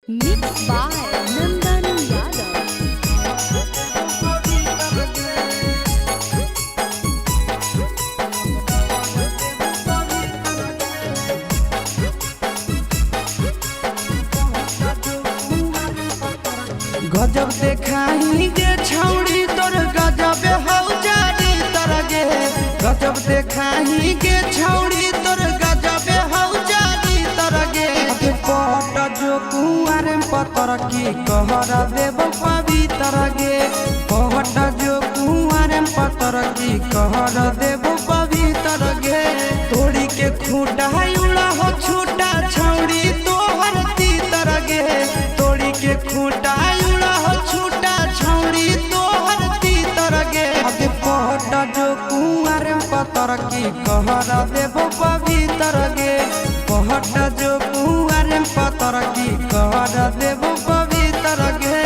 Mixed by Nandan Yadav. गजब देखाई गे छौड़ी तोर गजब हौ जारी तरगे। गजब देखाई गे छौड़ी तोर गजब हौ जारी तरगे। पट जो कुआर पतर की कहर देव पवित्र गे। पट जो कुआर पतर की कहर देव पवित्र गे। तोड़ी के खूटा उड़ा हो छूटा छौड़ी तोहर तीतर गे। तोड़ी के खूटा उड़ा हो छूटा छौड़ी तोहर तीतर गे। अगे पट जो कुआर पतर की कहर देव पवित्र गे। पट जो कुआर पतर की कहर देव पवित्र गे।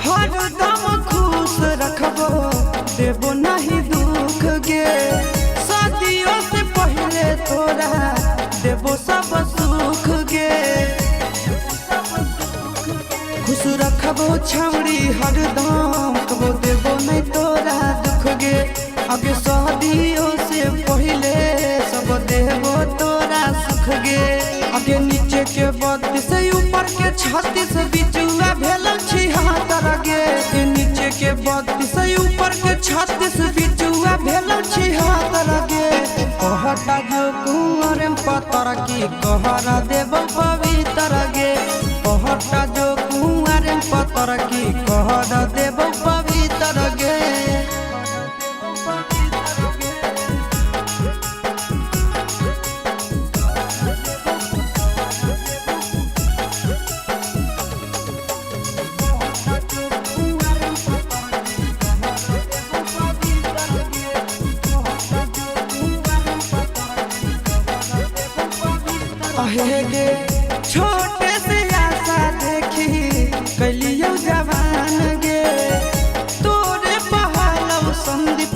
हरदम खुश रखबो देबो नहीं दुख गे। शादियों से पहले तोरा देबो सब सुख गे। खुश रखबो छौड़ी हरदम कबो देबो नहीं तोरा दुख गे। आगे शादियों से पहले सब देबो तोरा सुख गे। आगे नीचे के 32 ऊपर के 36 बिचुआ भेल छिहत्तर गे। नीचे के 32 ऊपर के 36 बिचुआ भेल छिहत्तर गे। कहटा जो कुंवर पतर की कहर देव पवित्र गे। कहटा जो कुंवर पतर की कहर देव पवित्र गे। गे छोटे से आशा देखी कलियो जवान गे। तोरे पहाड़ो संदीप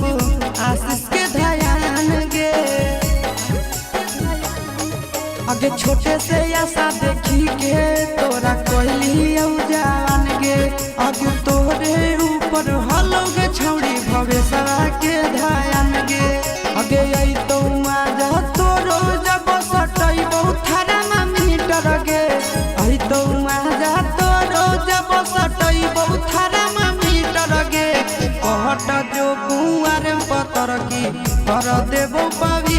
आशीष के ध्यान गे। आगे छोटे से आशा देखी के तोरा कलियो जवान गे। आगे तोरे ऊपर हलो गे छौड़ी भवेशवा के ध्यान गे। आगे आई तो आजा तोरो जब सटई बहुत थारा मीटर गे। आई तो आजा तोरो जब सटई बहुत थारा मीटर गे। कहट जो कुआर पतर की कर देबो पवित्र।